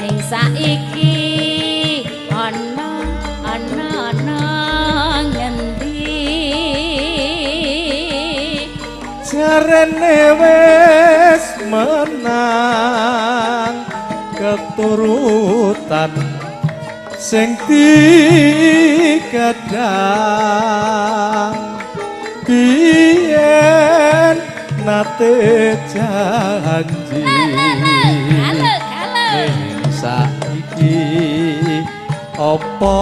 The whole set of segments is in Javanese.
ning saiki ana ngendi jarene wis menang keturutan sing digadang biyen nate janji saiki apa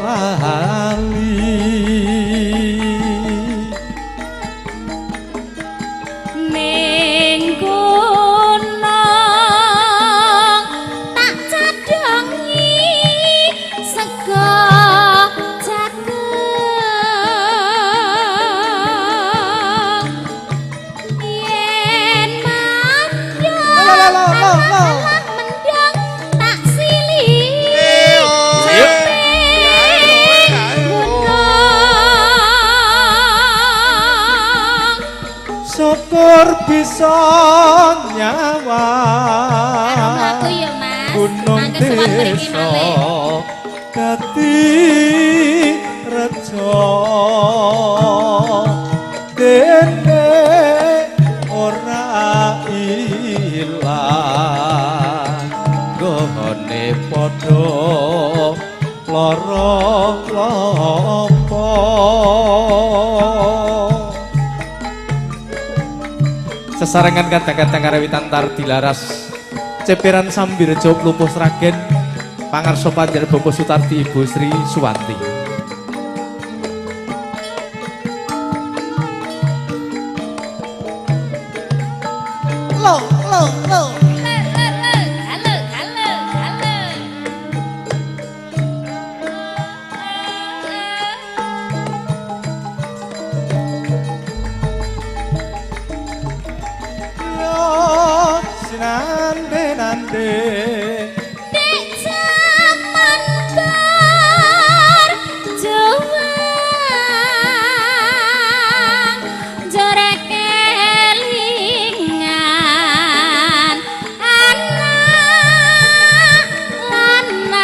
lali ning kono tak cadhangi sego jagung yen mandang mendang tak silih syukur bisa nyawa gunung desa dadi rejo dene ora ilang gone padha lara lopo sesarengan kadang-kadang karewitan tar dilaras ceperan Sambirejo Plupuh Sragen pangarsa panjenengan Bapak Sutardi Ibu Sri Suwanti lo nande nek jaman bar juang jorek kelingan anak lanang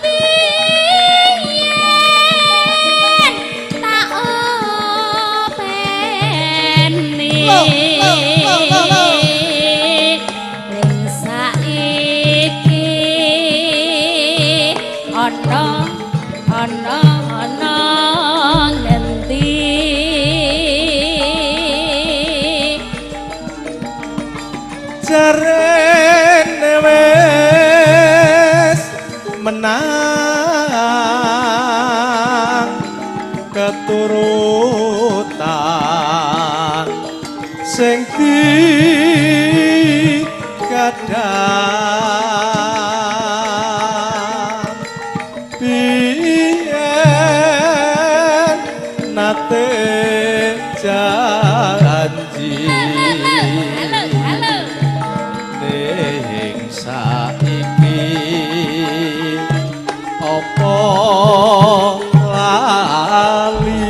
biyen tak openi ning saiki ana ngendi jarene wis menang keturutan sing digadang biyen nate janji ning saiki apa lali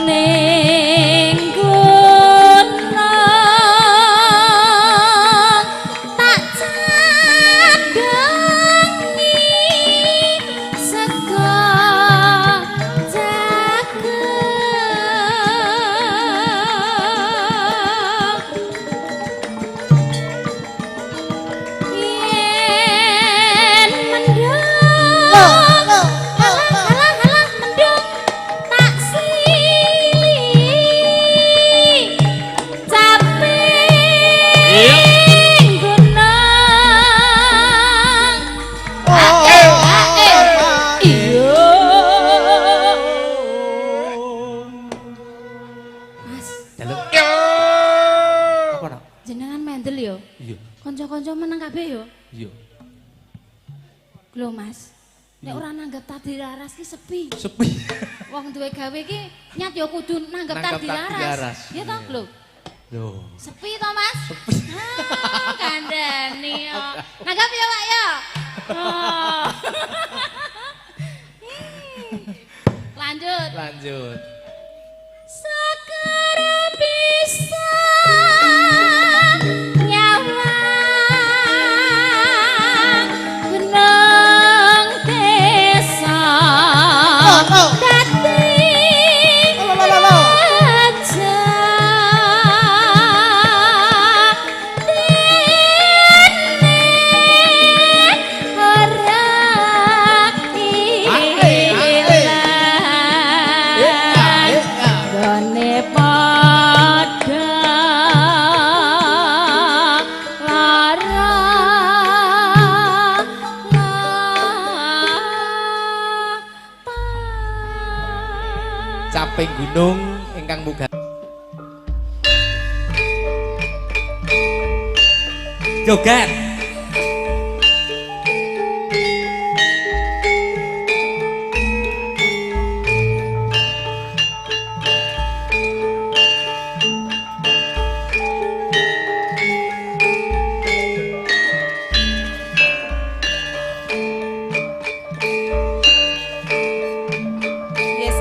ning kono tak cadhangi sego jagung yen mendung halah mendung tak silih caping gunung iya Mas apa nak jenengan mendel yo iya kanca-kanca meneng kabeh yo iya lho Mas nek ora nanggep tadi laras ki sepi sepi wong duwe gawe ki nyat yo kudu nanggep tadi laras ya toh lho lho sepi toh Mas sepi kandhani yo nanggep yo Pak yo Lanjut. Segera bisa nyawa gunung desa dadi aja caping gunung ingkang muga joget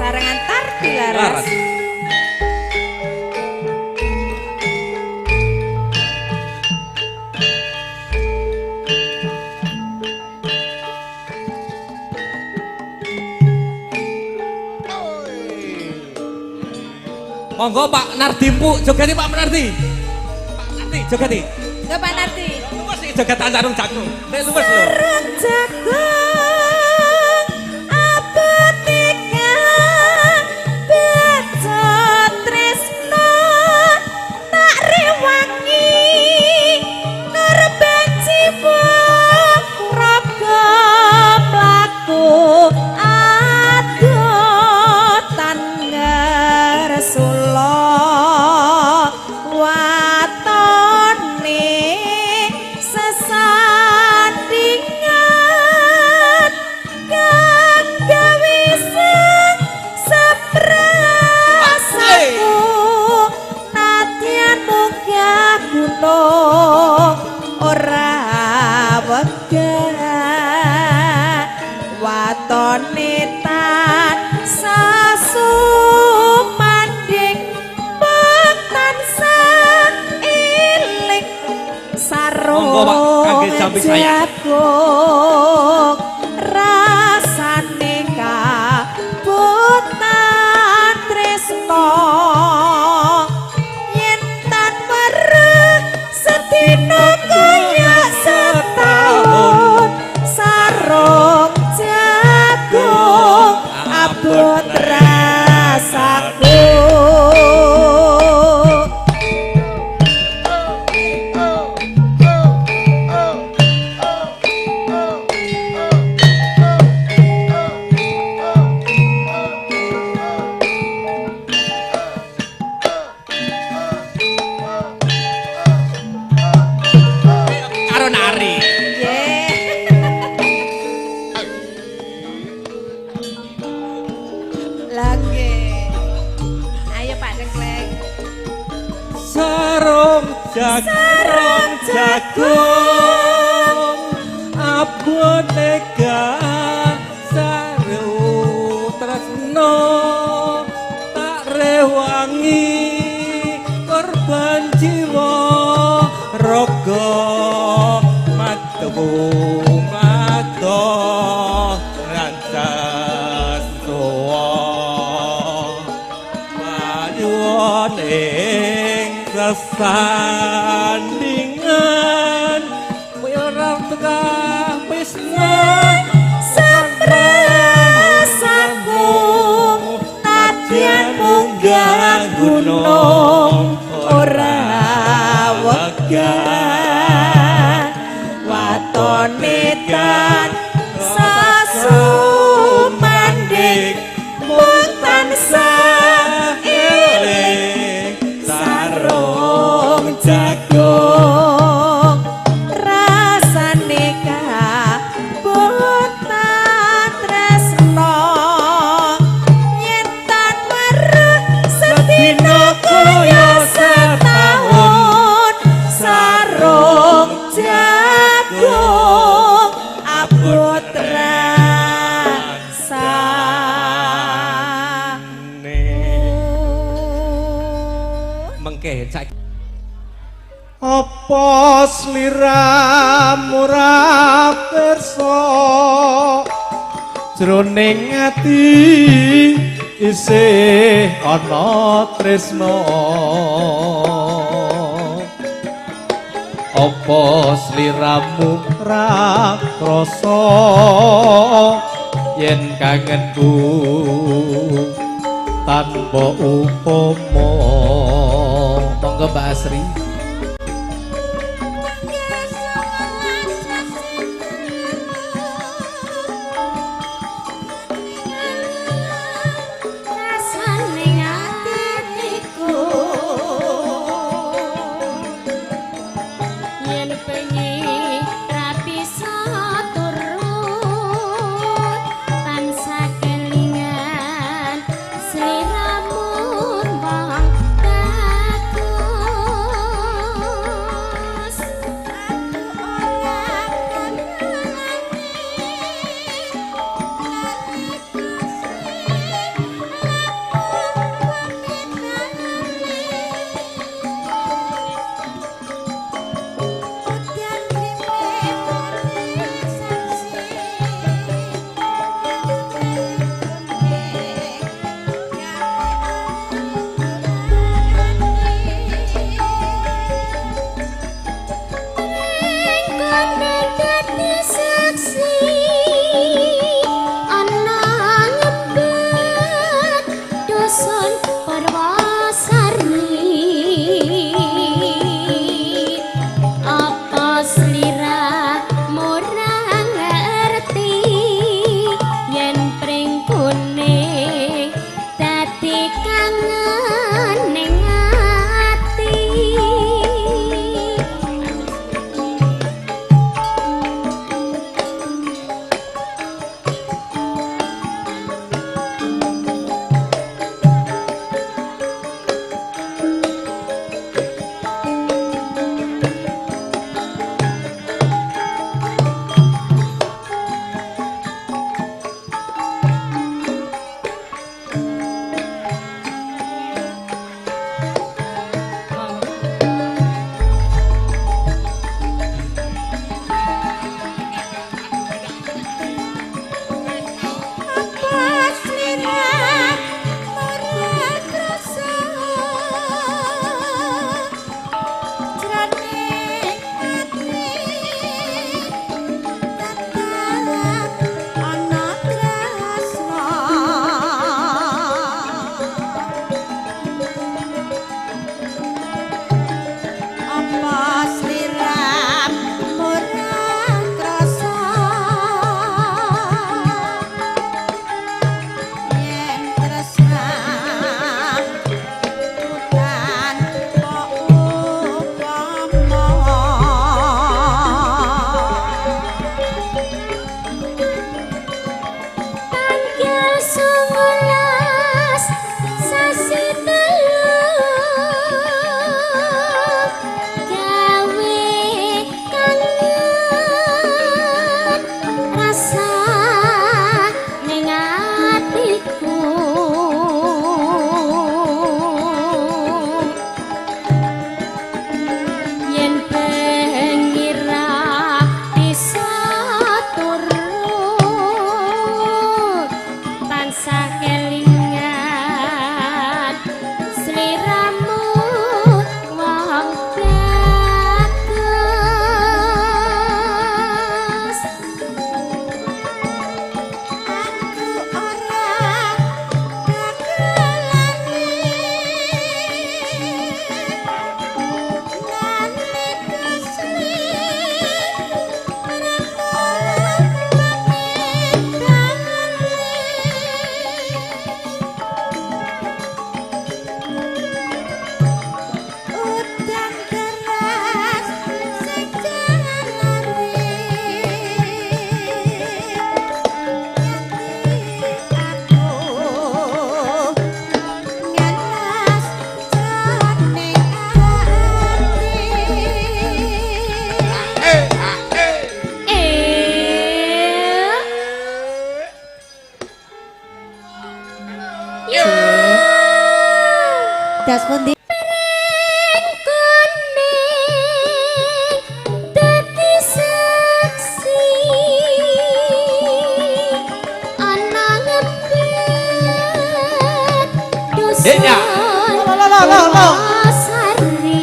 sarangan tar dilaras. monggo Pak Nardi Mpuk jogeti Pak Nardi. Pak Nardi jogeti. Ke Pak Nardi. Luwes iki joget sarung jagung. Nek luwes lho. Sarung jagung apotika beto tresno tak rewangi ngerben jiwa raga mlaku adotan ngersula watone sesandingan kang gawe seprasaku nadyan munggah gunung ora wegah watone tan sasumanding tansah iling Monggo, Pak, kangge jampi saya. jagung rasane kabutan tresno yen tan weruh sedina kaya setahun sarung jagung abot rasaku. Karo nari. Lagi. Ayo Pak Dengkleng. Sarung jagung aboneka sarung tresno tak rewangi korban jiwa raga matu rancas ning sesandingan kowe ora tegah wisna Saprasaku nadyan munggah gunung ora wegah watone tan sasumanding mung tansah eling sarung jagung Apa sliramu ora pirsa jroning ati isih ana tresna Apa sliramu ora krasa yen kangenku tanpa upama monggo Mbak Asri Das pundi Ya. Sari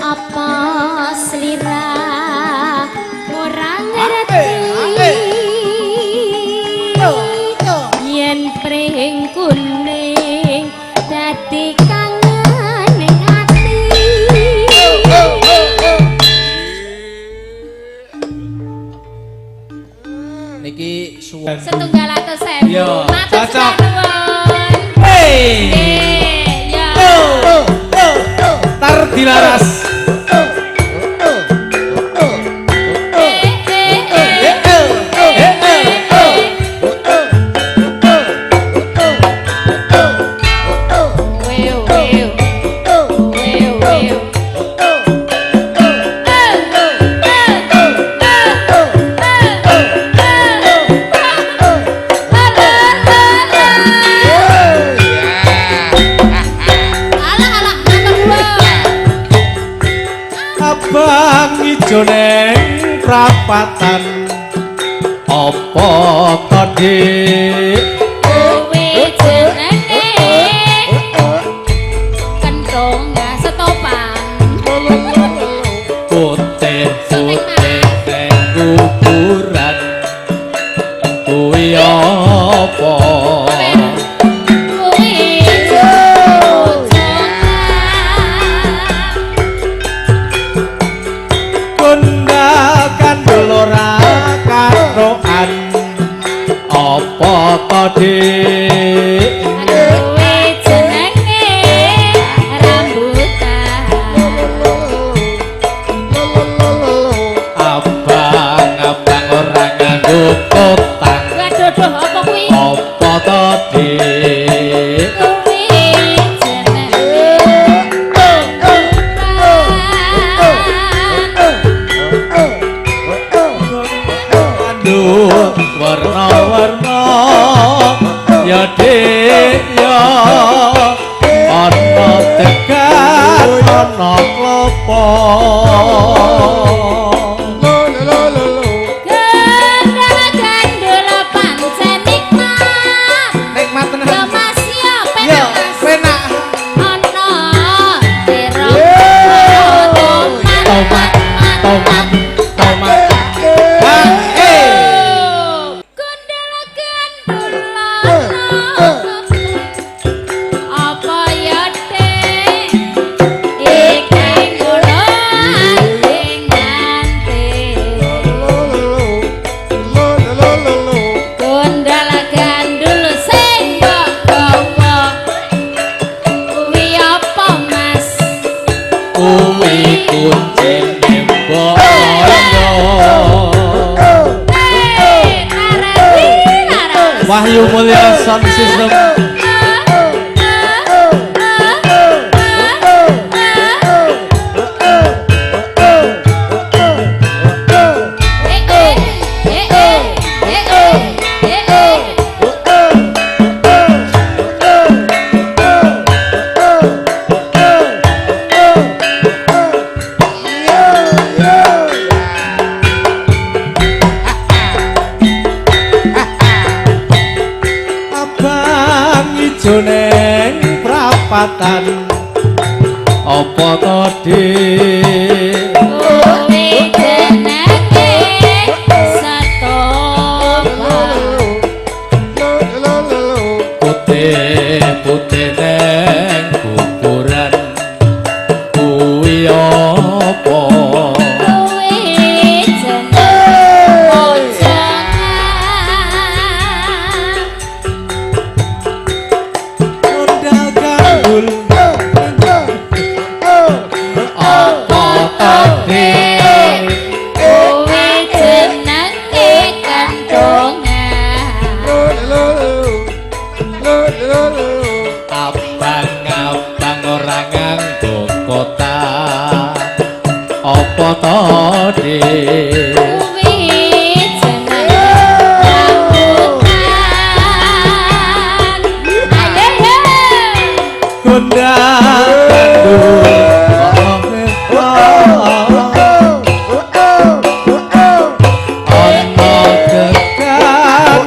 apa selira orang ngerti yen pring kuning dadi kangen ning ati Niki suwun. setunggal atus sewu Yo, matur cocok. suwun Hey. ya Tar dilaras. Abang ijo neng prapatan apa to Dik kowe jenenge kenthong setopan putih-putih neng kuburan kuwi apa kowe jojokan kondakan dolora karoan apa to Dik kowe jenenge rambutan abang-abang ora nganggo kotang waduh apa kuwi apa to Dik kowe jenenge Kandung warna-warna ya Dik ya ana tekan ana klopo gandul pancen nikmat nikmat yo tenan mas yo ya penak penak ana terong tomat tomat tomat Bang Gondel apa ya Dek iki ngono ngante gondal gandul sing mbok gawa kuwi apa Mas kuwi kuncine boyo Wahyu Mulya Sound System abang ijo neng prapatan apa to Dik kowe jenenge satopan putih-putih neng kuburan kuwi apa kowe jenenge ojongan Gondal gandul apa to Dik kowe jenenge kentongan abang-abang ora nganggo kota apa to Dik kowe jenenge rambutan ayo yo gondal gandul ana tekan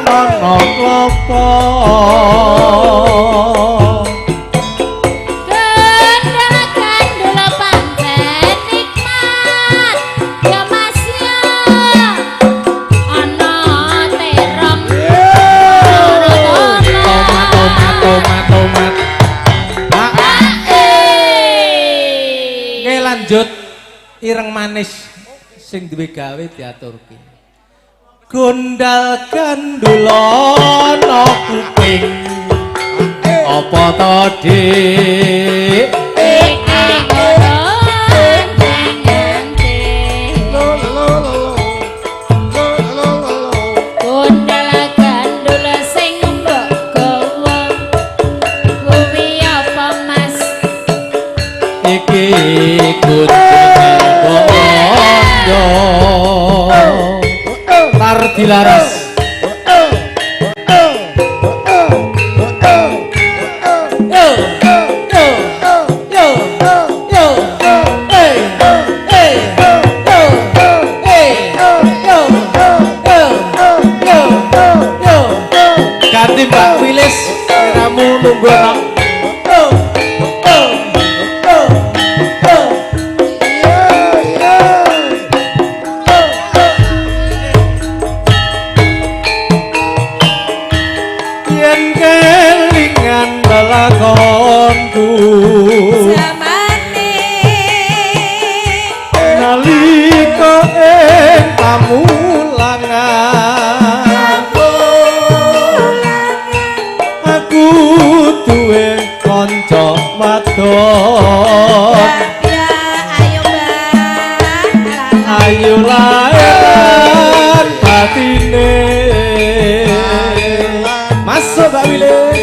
lanjut ireng manis sing duwe gawe diaturke. Gondal gandulana kuping apa to Dik? Iki kucing bondo tar dilaras ganti Mbak Wilis kamu nunggu orang lelakonku zamane nalika ing pamulangan aku duwe kanca wadon ya ayo mbak ayo laeran batine masuk Mbak Wilis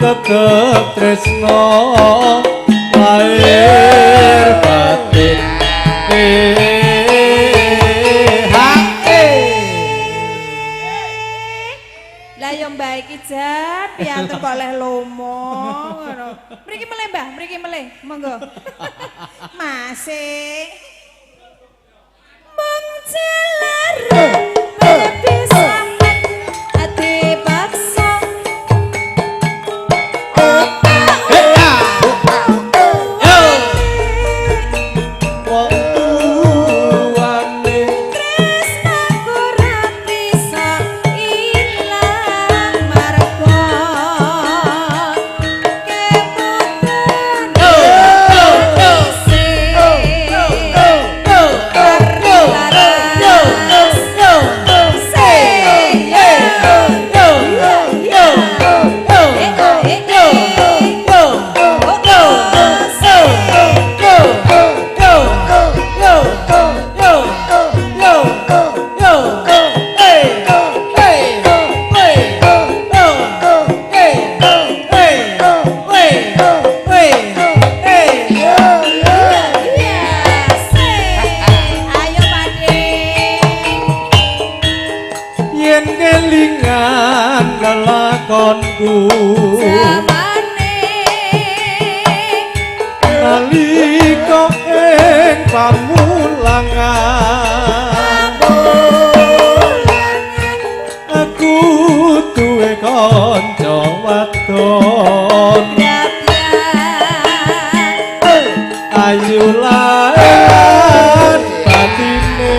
tetep tresno lahir batin lah yang baik ijab piantun kok oleh lomo ngono mriki meleh Mbah mriki meleh monggo masih mong jelar bisa ati paksa lelakonku zamane nalika ing pamulangan aku duwe kanca wadon ayu laeran batine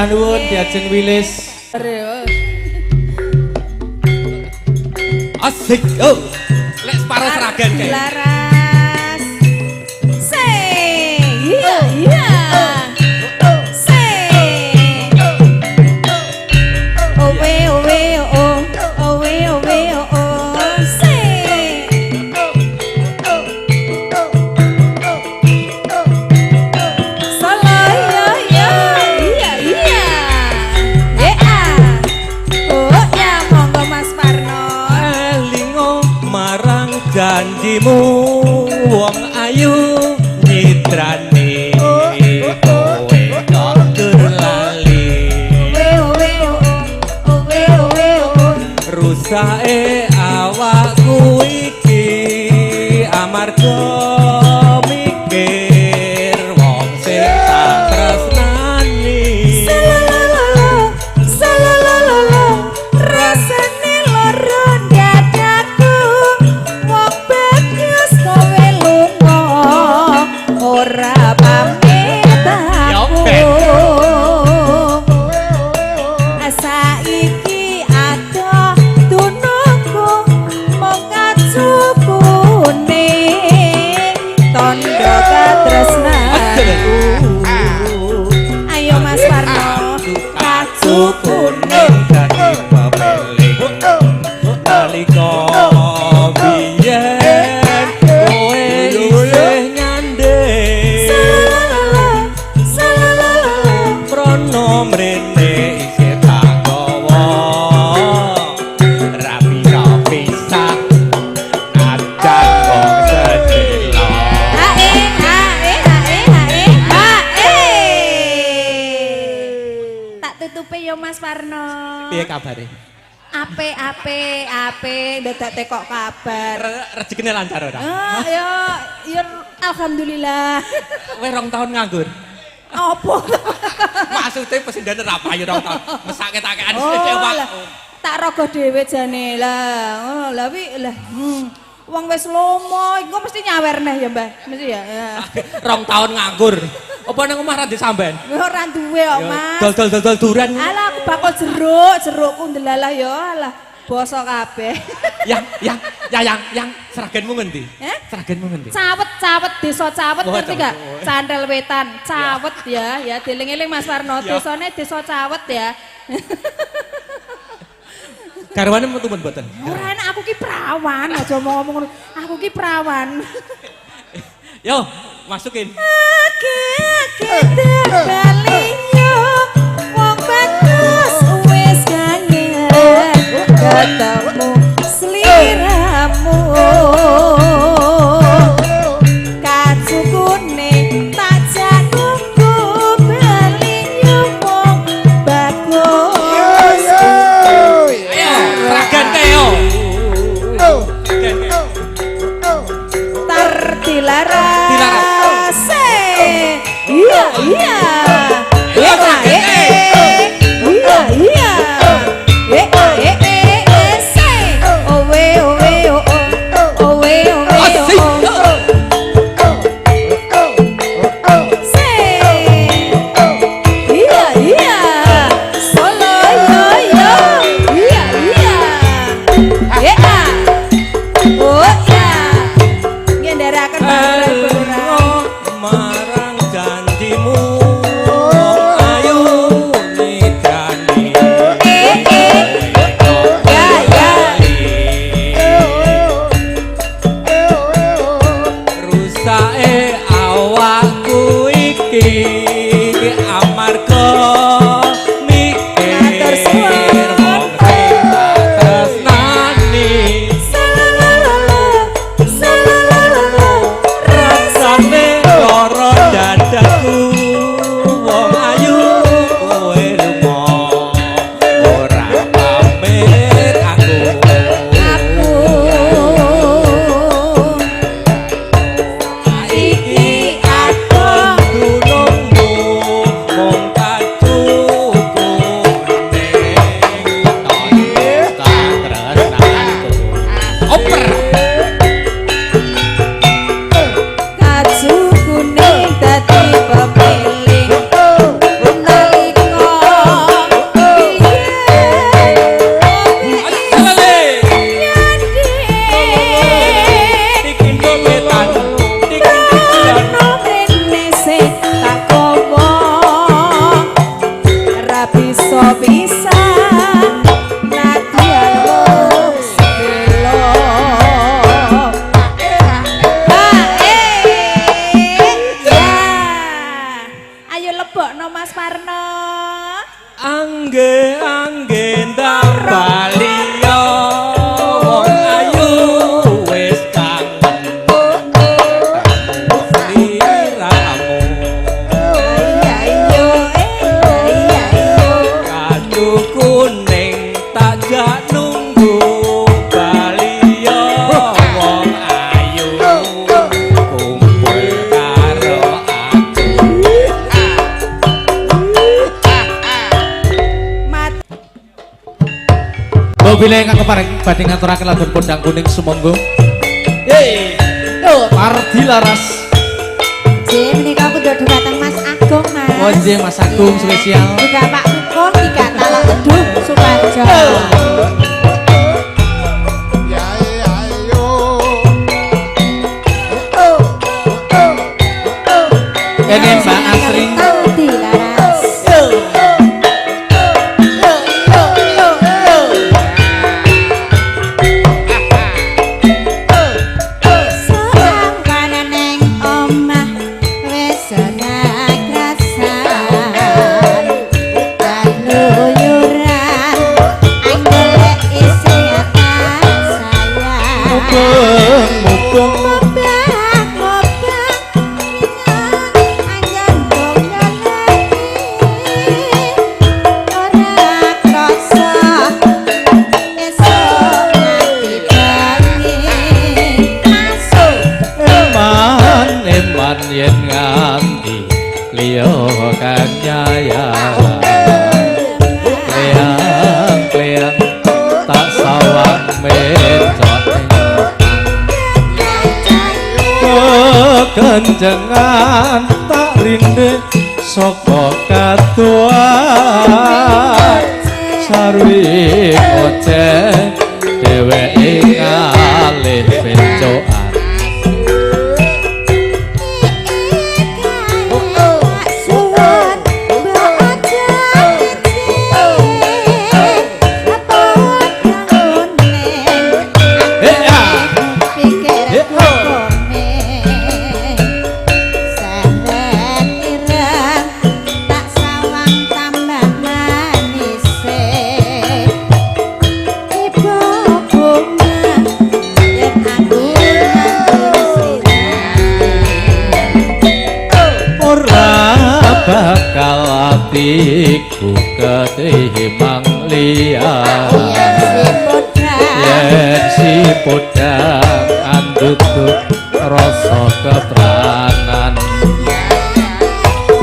Sembah nuwun diajeng wilis. Asik. Oh. Lek separo seragen kae. Laras. Iya, iya. Owe owe oh. Owe owe oh. Solo ya ya. Iya, iya. Oh ya monggo Mas Parno. Elingo marang janjimu wong ayu nyidrani kowe kok lali rusake awakku iki amarga mikir wong sing tak tresnani Rasane loro dadaku wong bagus kowe lunga ora pamit aku saiki adoh tunungku mung kacukune tondo katresnanku ayo Mas Parno kacukune dadi pameling nalika biyen kowe isih nyandeng prono mrene isih tak gawa rapi pisah adan wong sedelo tak tutupi yo Mas Parno. piye kabare Ape dadak tekok kabar. rezekine lancar ora Ya alhamdulillah. kowe 2 tahun nganggur Apa? maksudnya presiden ora payu 2 tahun mesake takekan Oh, sewak lah, tak rogo dhewe jane lah. Ngono lah wi lah. Wong wis lomo, engko mesti nyawer neh ya, Mbah. Mesti ya. 2 tahun nganggur apa nang omah ra disamben Ora duwe kok, Mas. dol duren Alah aku bakal jerukku ndelalah ya, alah basa kabeh. yang seragenmu ngendi? Seragenmu ngendi? Cawet, desa Cawet Oh, ngerti gak? Cawet. Candel Wetan, Cawet ya dieling-eling Mas Warno, Ya. desane desa Cawet ya. Garwane metu mboten? Ora enak aku ki perawan, aja ngomong ngono. Aku ki perawan. Yo, masukin. Balinya wong bagus wis kangen ketemu sliramu kacukune tak nunggu balinya wong bagus Ayo, seragen ke yo. tar dilaras Dilaras. iya iya iya Marang janjimu ayo nidrani rusake awakku iki amarga mikir wong sing tak tresnani Mobile ingkang kepareng badhe ngaturaken lagun Pondang Kuning sumangga. Ardi laras. J menika pundhut dhumateng Mas Agung, Mas. Oh nggih Mas Agung spesial. Juga Pak Kukuh, tiga talak teduh Suparjo. Kene Mbak Asri. Ardi laras. Yen nganti liya kang nyayang kleang-kleang tak sawang mencok kencengan tak rindhe saka katuan sarwi ngoceh dheweke ngalih pencokan bakal atiku ketimang liyan yen si podang andutut rasa ketranan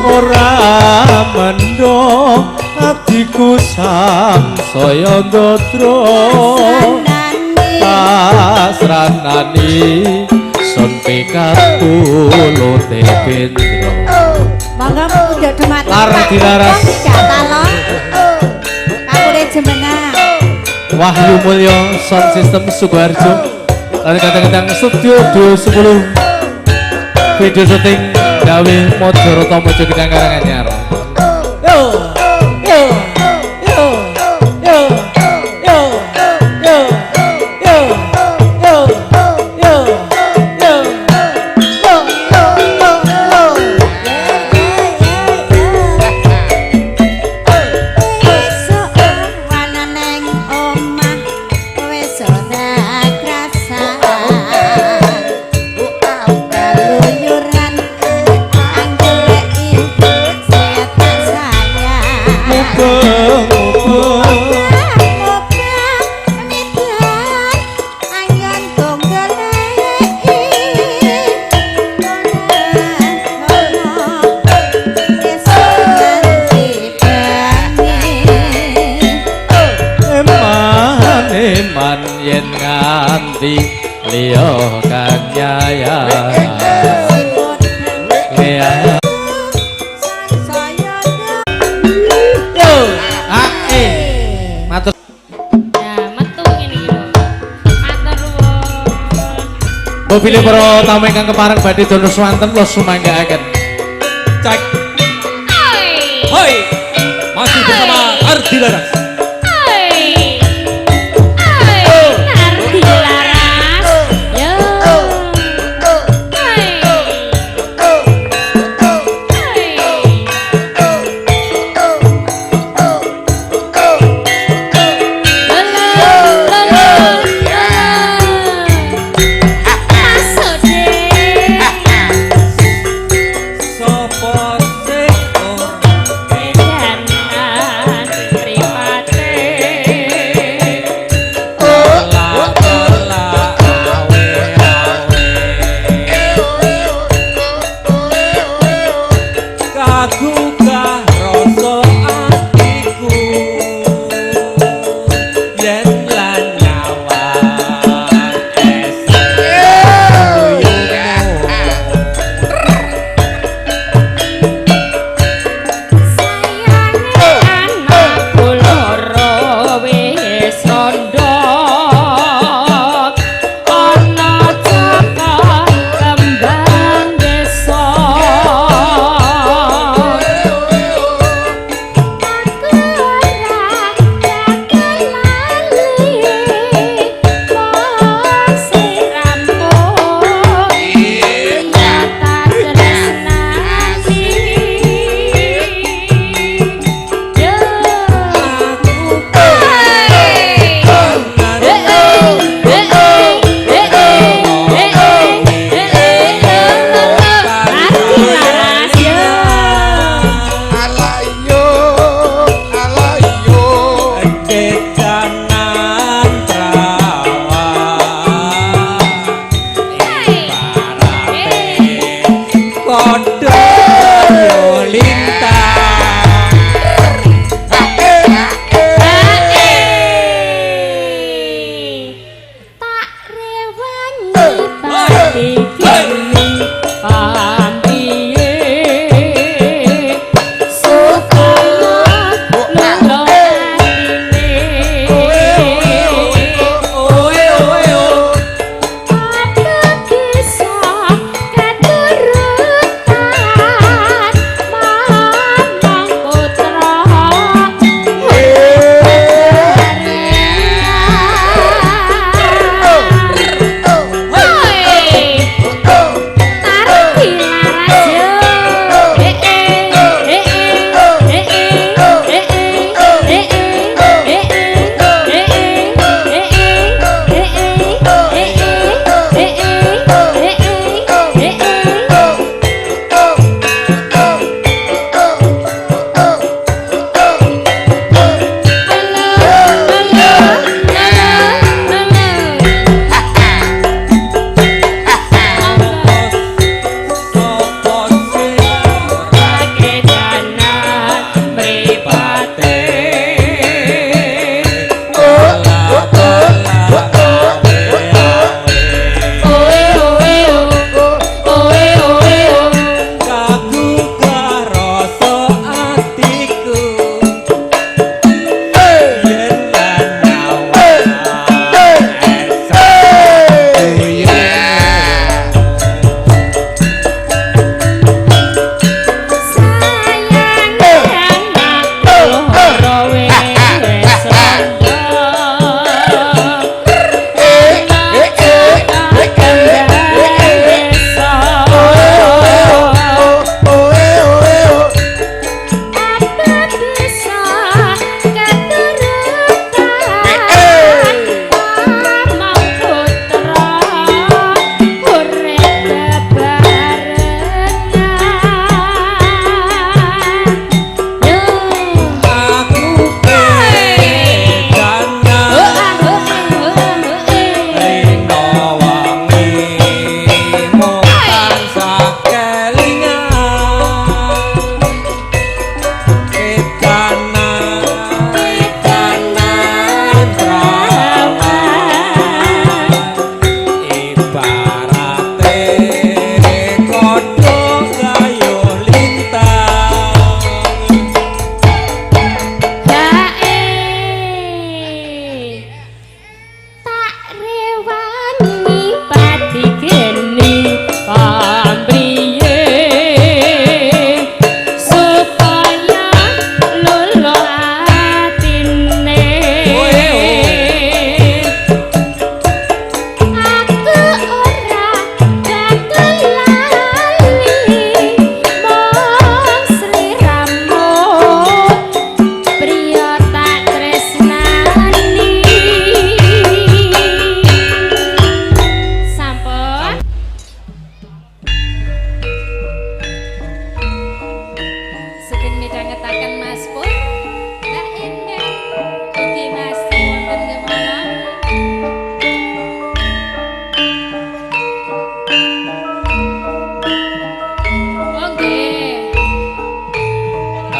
ora mendho atiku samsaya ndodro pasranani sun pikatulo tepindro monggo pundhut dhumateng lar dilaras talon kapure jemenang Wahyu Mulyo Sound System Sukoharjo lan kadang-kadang studio 210 video syuting gawe Mojoroto Mojo Gedang Karanganyar yo yo yo yo yo yo yo yo yo yen nganti liya kang nyayang yo matur ya metu ngene iki lho matur nuwun mobil para tamu ingkang kepareng badhe dono swanten kula sumanggaaken Cek. Hoi. Masih bersama Ardi Laras. Terima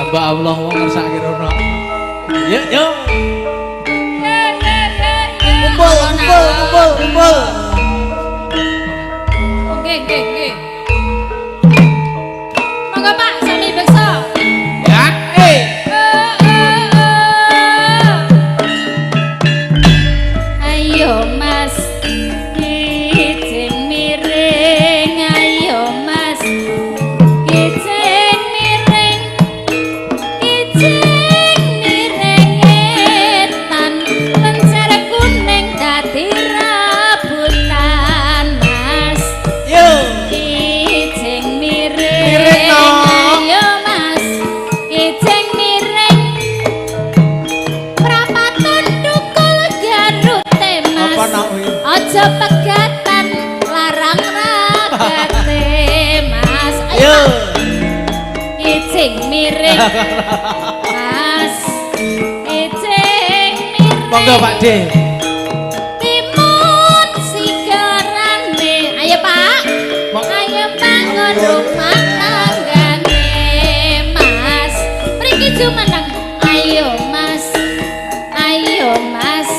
Mbak Allah wong ngersake rono. Yuk, yuk. Kumpul. Nggih. Monggo Pak, sami beksa. Ya, Ayo Mas, kijing miring. Ayo Mas, kijing miring. Kijing miring etan, lencer kuning dadi rebutan Mas. yuk. Kijing miring. Miring, no. Ayo Mas, kijing miring. Prapatun tukul garute Mas. Apa nak kuwi? Aja pegatan larang ragate Mas. Ayo Yuk. kijing miring Mas. Kijing miring. Monggo Pak D. Timun sigarane. Ayo Pak. Ayo bangun rumah tanggane Mas. Mriki jumeneng. Ayo Mas. Ayo Mas.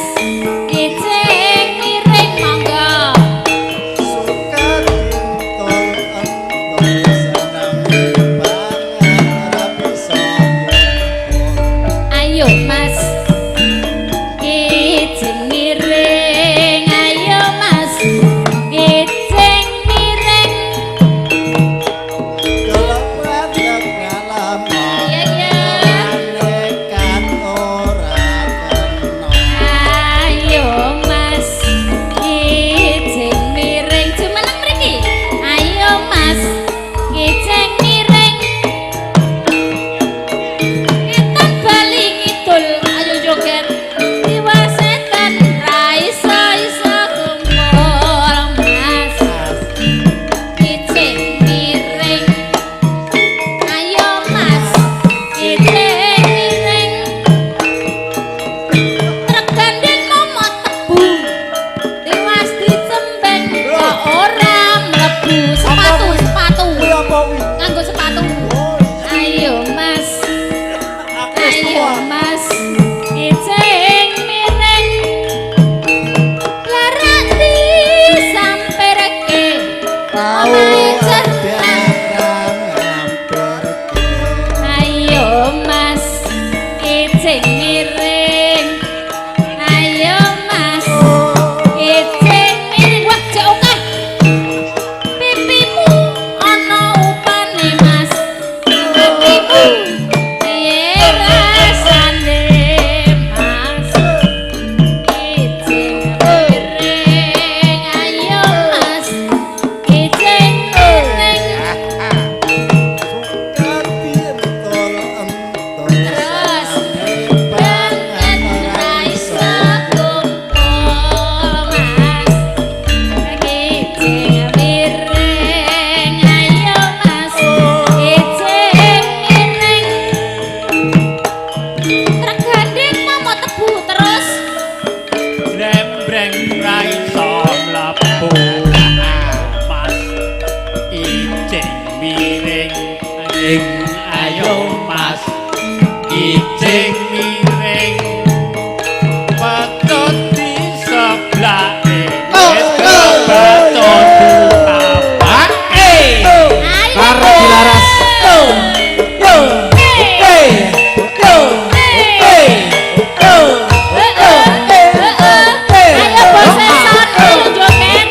Kijing miring monggo. Mas ijing miring ing ayo Mas ijing miring patut di seblake patut apake Karo dilaras. Ayo posesan joget.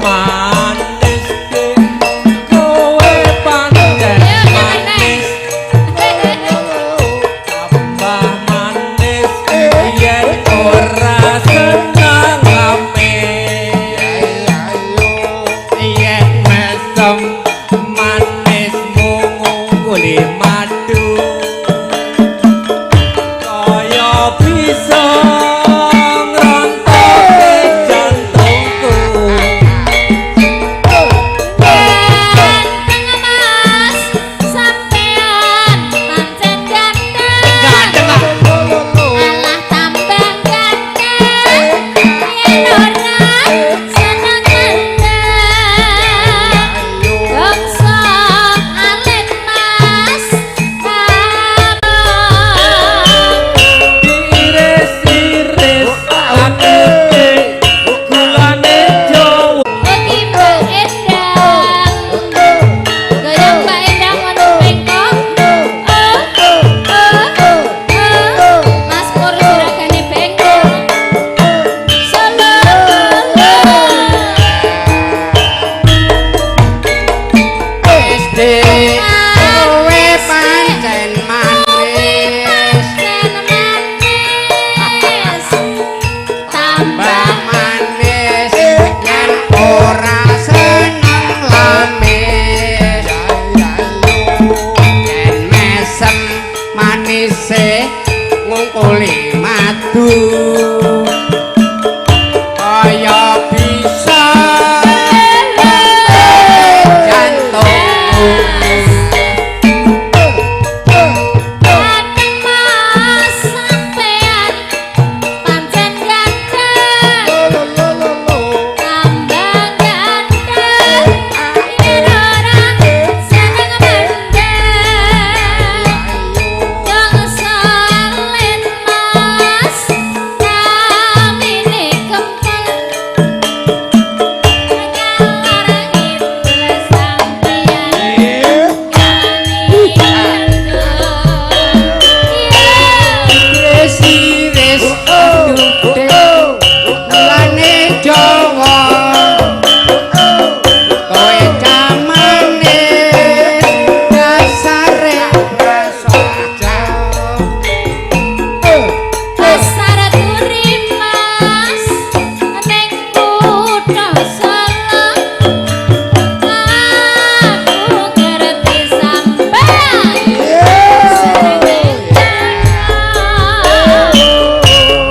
Manis kowe pancen manis tambah manis yen ora seneng yen mesem manis ngungkuli madu kaya bisa ngrontoke jantungku Iris-iris atine gulane Jawa kowe pancen manis tambah manis yen ora seneng lamis yen mesem manise ngungkuli madu kaya bisa jantungku Iris-iris atine gulane Jawa kowe camane dasare rasa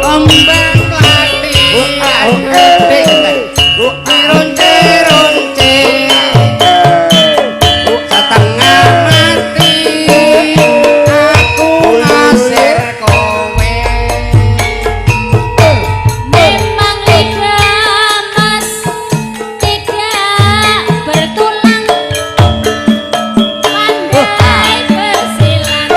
kembang lati ronce-ronce setengah mati aku ngasir kowe Memang lidah Mas tidak bertulang, pandai bersilang.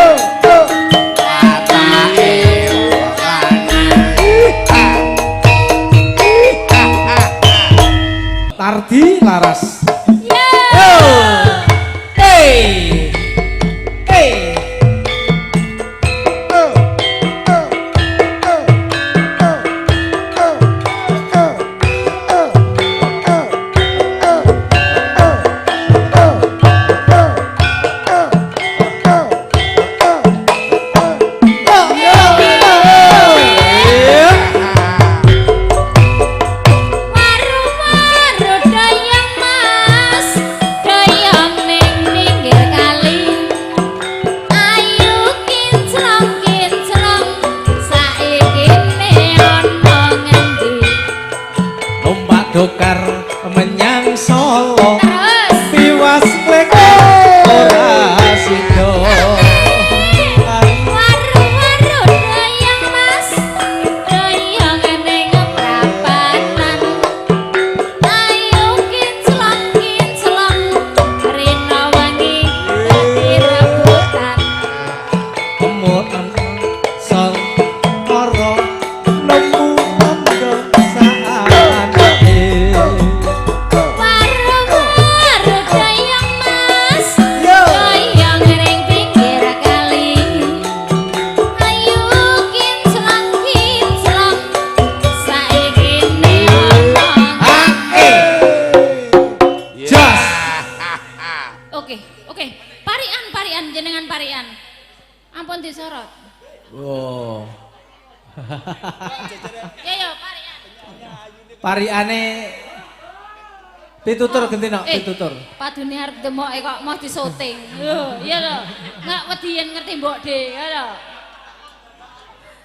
Tardi laras. Waru-waru dayang Mas dokar menyang Solo Terus. piwas leko ora sida Waru-waru dayang mas, dayang ning prapatan. Ayo kinclong rina wangi dadi rebutan. kemutan sang ora nemu tangga saane Waru-waru dayang mas, dayang ning pinggir kali. Ayo kinclong saiki ne ana. jas Oke, parian jenengan parian. Ampun disorot. oh Ya parian. pariane pitutur gentina pitutur Padune arep demoke kok mau disoting. Lho, iya lho. Nggak wedi yen ngerti mbok De, ya lho.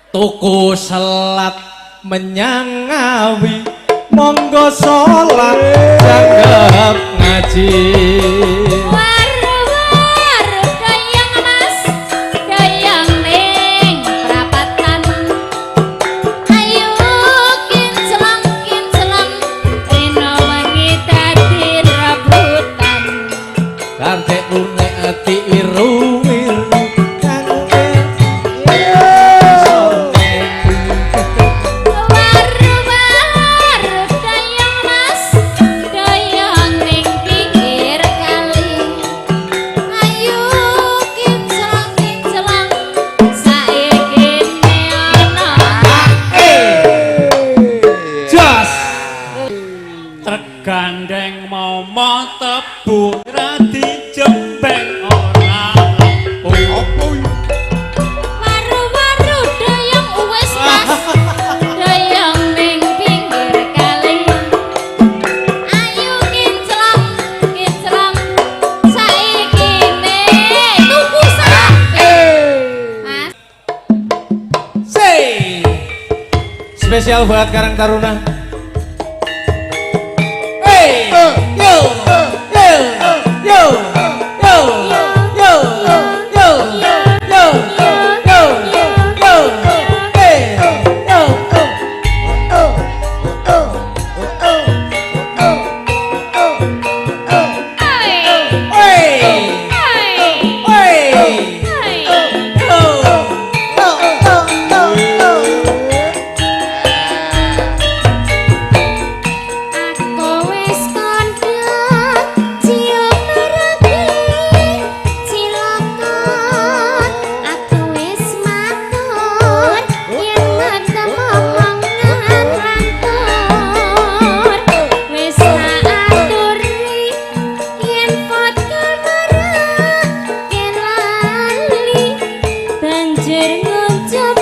tuku selat menyang Ngawi monggo salat janggep ngaji Waru-waru dayang mas, dayang ning prapatan. Ayo kinclong rina wangi dadi rebutan. kanthi lunek ati iru-iru Waru-waru dayang mas, dayang ning pinggir kali. Ayo kinclong saiki ne ana. jas Tergandeng momo tebu radi jembeng ora lempu. Waru-waru dayang wis mas, dayang ning pinggir kali. Ayo kinclong saiki ne tuku sapi. Mas, say spesial buat Karang Taruna hey yo yo yo yo yo yo yo yo hey yo aku wis kandha cium ragi cilakon. Aku wis matur yen ketemu mangan lantur. Wis tak aturi yen vodka marah yen lali banjur ngucap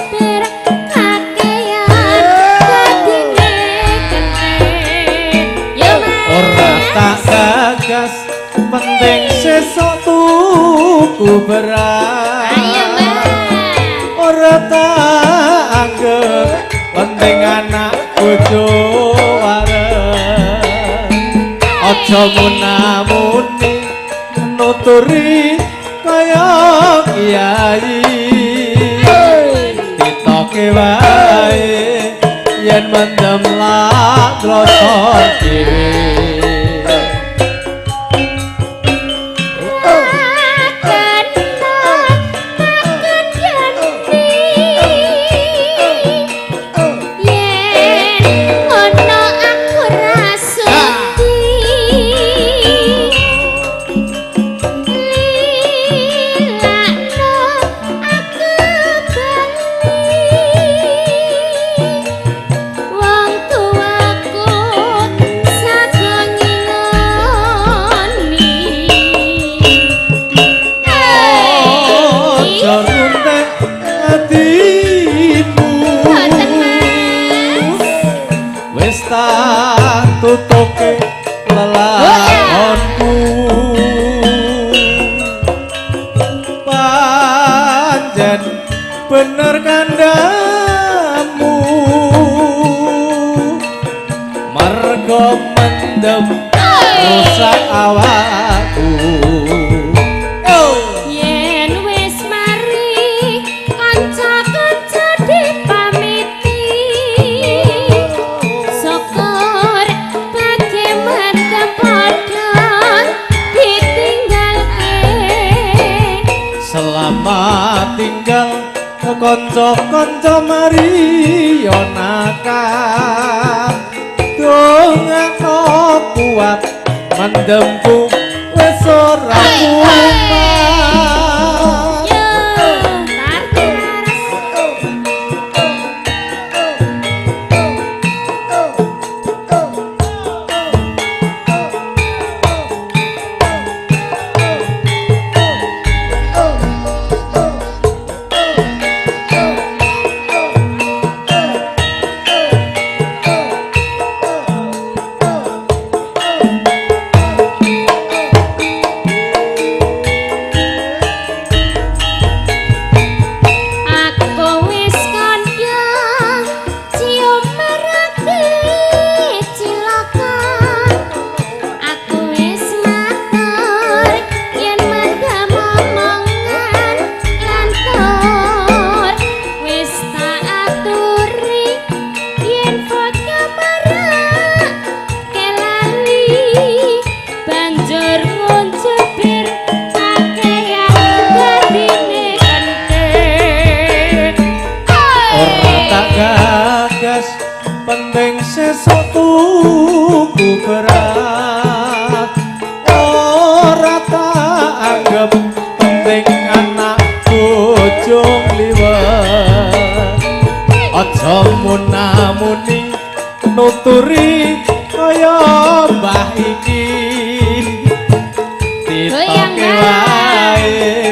kakean dadine kenen. Yo ora tak gagas penting sesok tuku beras Ayo Mbak. ora tak anggap penting anak bojo wareng aja munamuni nuturi kaya kiai ditoke wae yen mendem lak rasa dhewe Wong tuaku tutuke lelakonku panjen bener kandamu mergo tinggal kanca-kanca mari yo nakal dongakno kuat mendemku wis ora kuat Yo, Tarti Laras. Aku wis kandha cium merati cilaka. Aku wis matur yen mendem omongan lantur. Wis tak aturi yen foto marak kelali banjur ngunjubir pakaian gandine kentir. ora tak gagas penting sesuk tuku berat ora tak anggap penting anak bojong liwat aja munamuni nuturi kaya mbah iki ditoke wae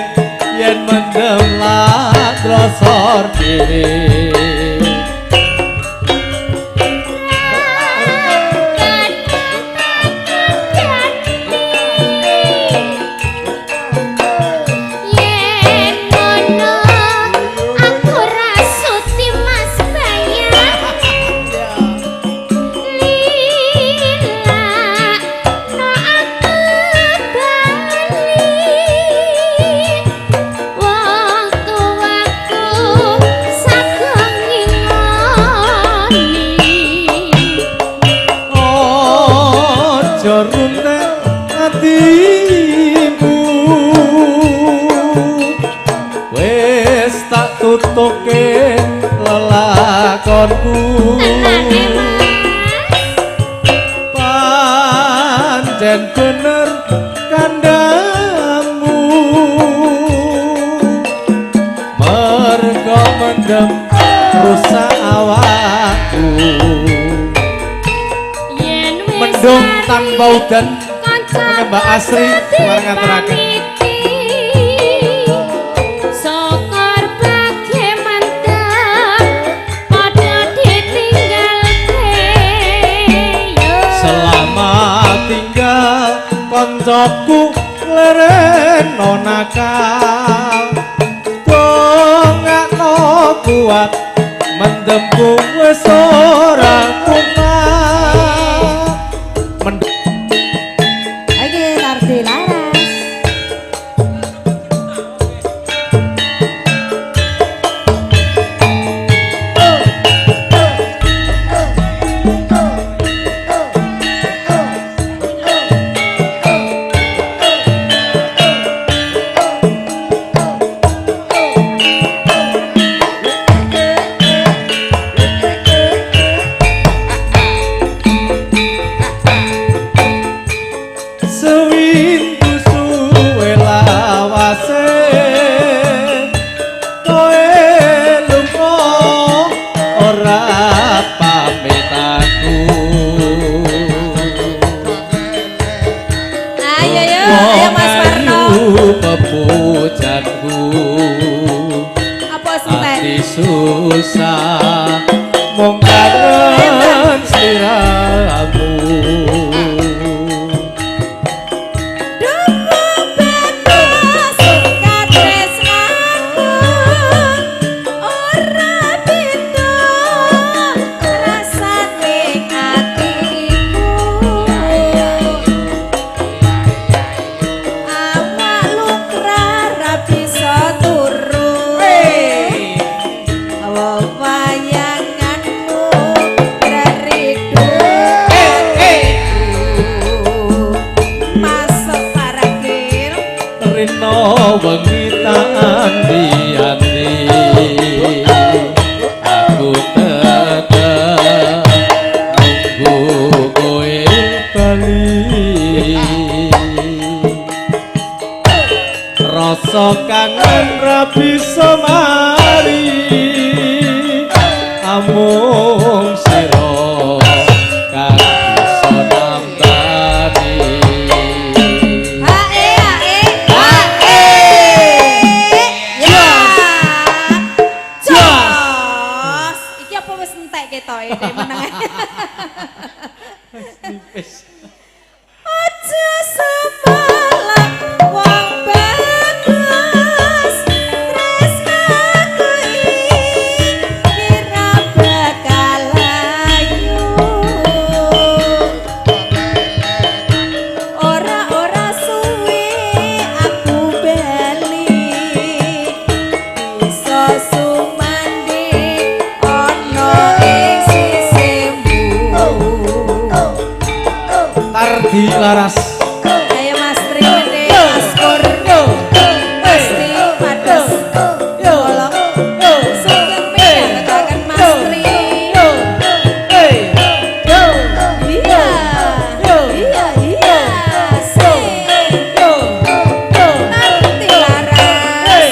yen mendem lak rasa dhewe Yen ngono aku rasuti Mas Bayan lila no aku bali wong tuaku sagong ngingoni aja runek atimu wis tak tutuke lelakonku tenane Mas pancen bener kandangmu mergo mendem rusak awakku yen wis mendung tanpa udan kanca Mbak Asri warang ngaturaken Sokor bagi mendem padha ditinggalke yo selamat tinggal koncoku lereno nakal dongakno kuat mendemku wis ora kuat Oke, Tarti Laras. sewindu suwe lawase koe lunga ora pamit aku Ayo Mas Warno. pepujanku Apa senten? ati susah mung kangen sliramu Awak Dilaras. Ayo Mas Tri Mende Mas Pur pasti pados bolong sugeng menyatakan Mas Tri iya nanti laras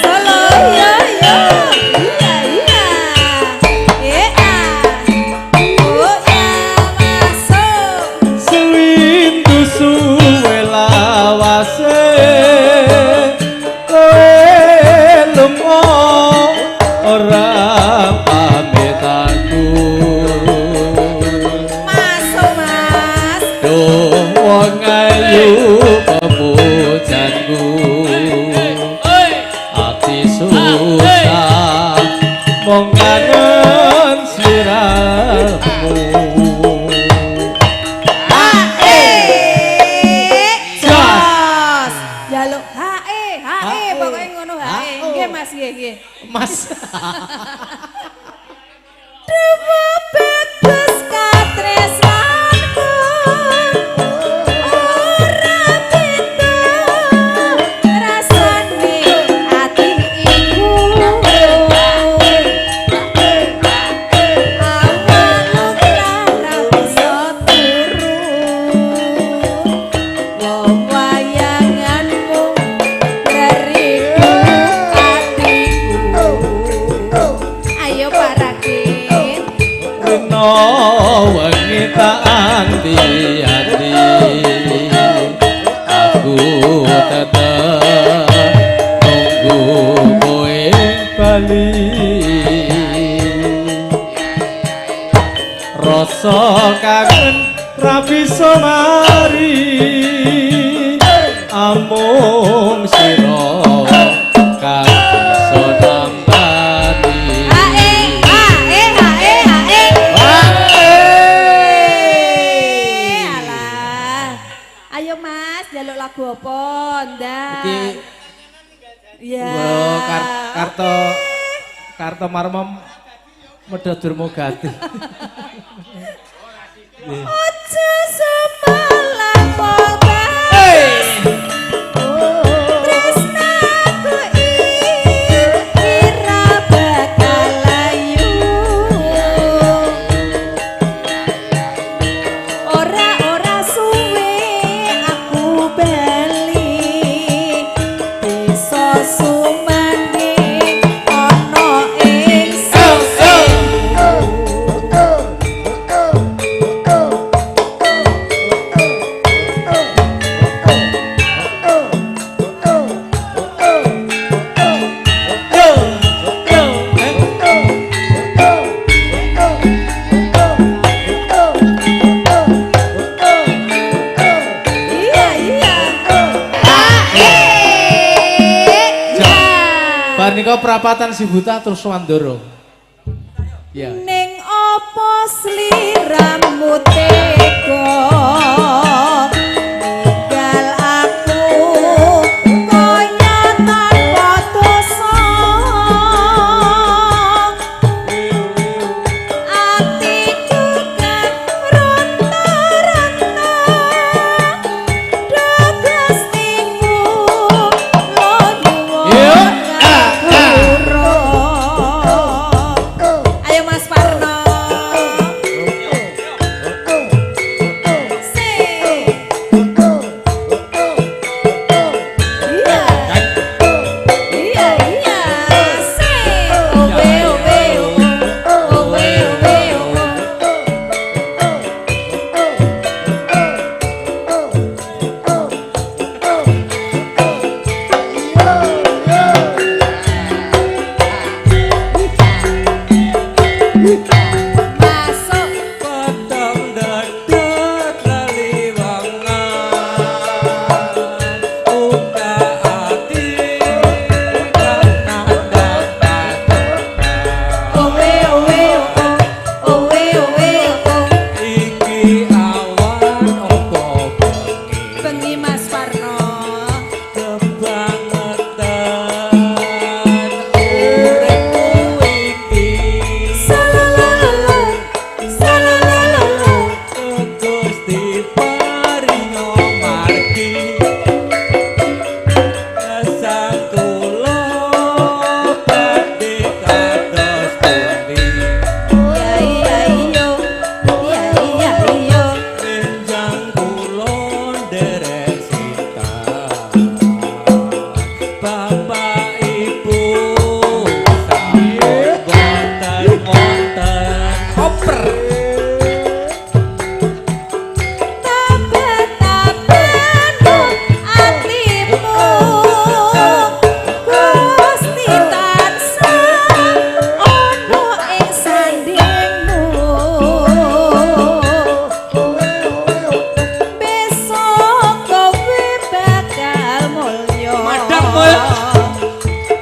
solo iya oh ya masuk Sewindu suwe lawase kowe lunga ora pamit aku masuk Mas Duh wong ayu pemujanku ati susah mong kangen sliramu jos jaluk hae pokoknya ngono hae nggih Mas nggih Mas Dewa bagus katresnanku ora beda rasane ati iku awaluk lara bisa turu wong wayanganmu dariku atiku ayo parakin Rino wengi tak anti-anti aku tetep nunggu kowe bali rasa kangen ra bisa mari amung sira kang bisa nambani alah ayo Mas jaluk lagu apa ndak Iki ya Wah, karto marmem medodur mogati. ojo semalang poba tresnaku ira bakal layu ora suwe aku bali bisa sumane ana ing sisi iya Bar nika prapatan si buta terus Wandoro. Ya. ning opo sliramu tega ninggal aku kaya tanpa dosa atiku ronta-ronta do gustiku lo nyuwun ngapura ayo Mas Parno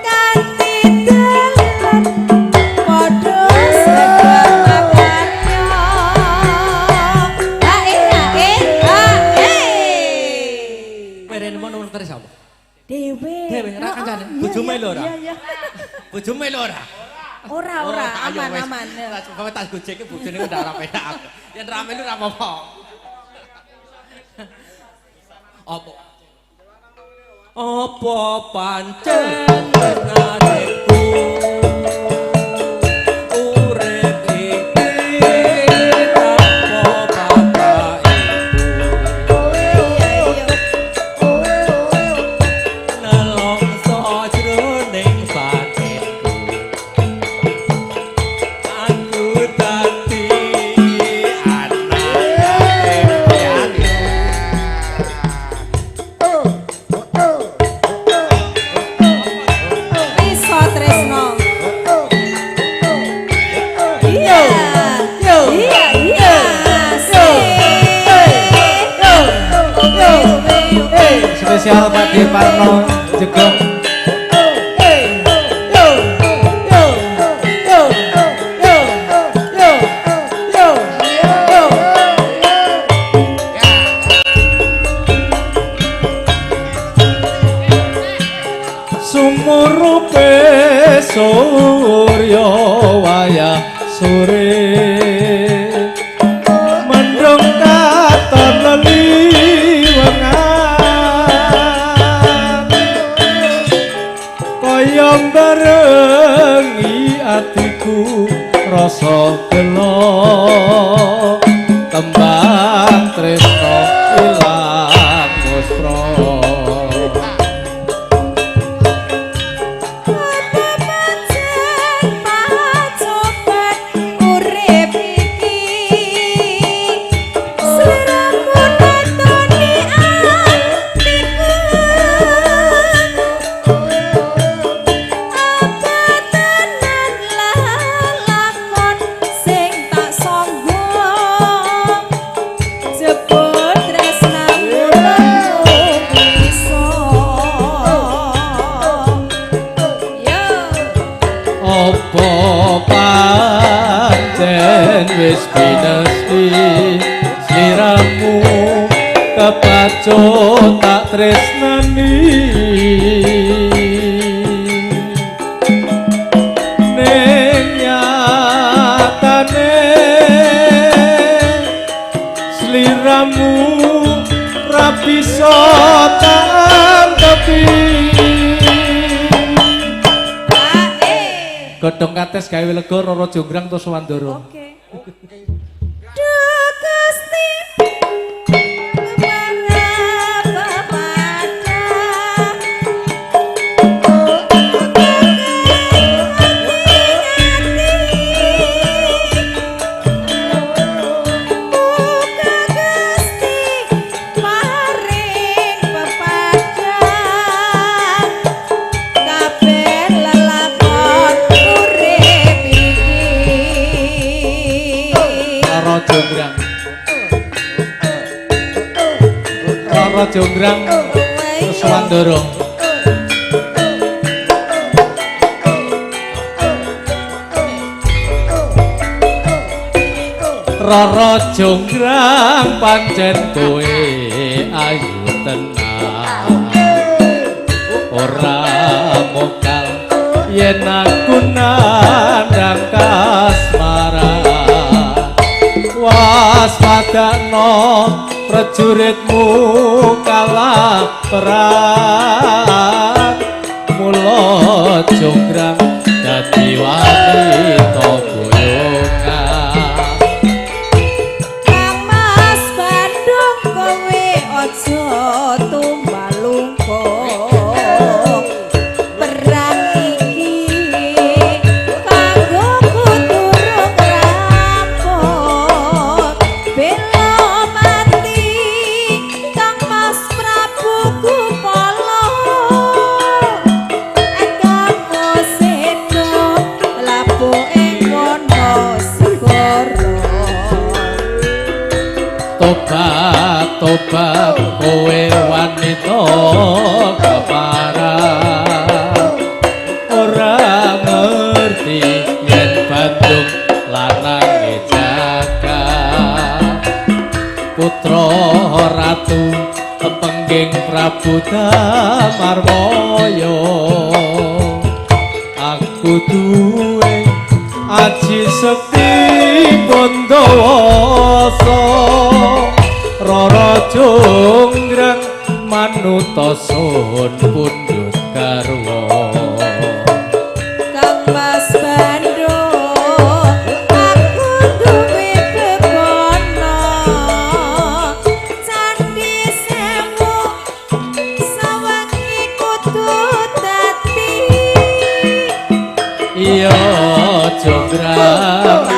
Kanthi dalan padha segamangannya. Merene mau nomor terus apa? Dewe. Dewe, ra kancane. Bojomu lho ora? Iya, iya. Bojomu lho ora? Ora, aman. Bawa tas gojek bojone udah ora penak. Yen rame lu ora apa-apa. Apa pancen adikku urip iki tanpa bapak nelongso jroning batinku aku dadi anak pianu. Iso tresno. Iya. Spesial Pak Dirparno Jegong. Sumurupe surya wayah sore mendung katon leliwengan kaya barengi atiku rasa gelo tembang tresno ilang muspra. Wis dinesti sliramu kepacut tak tresnani ning nyatane sliramu ra bisa tak anggepi. Godhong kates gawe lega Rara Jonggrang to Sawandara. Oke. Duh Gusti Rara Jonggrang Sawandara. Rara Jonggrang pancen kowe ayu tenan ora mokal yen aku nandang kasmaran waspadakno prajuritmu kalah perang mula Jonggrang dadi wanita boyongan. Mas Bandung kowe aja tumbalungkung perang iki kanggo kuturung rampung bela mati Kang Mas Prabu Kupala Kang Sedo Prabu Damarmaya aku duwe aji sekti Pandawasa Rara Jonggrang manutosun pundhut garwa Kang Mas Bandung aku duwe bebono Candhi Sewu sawengi kudu dadi iya Jonggrang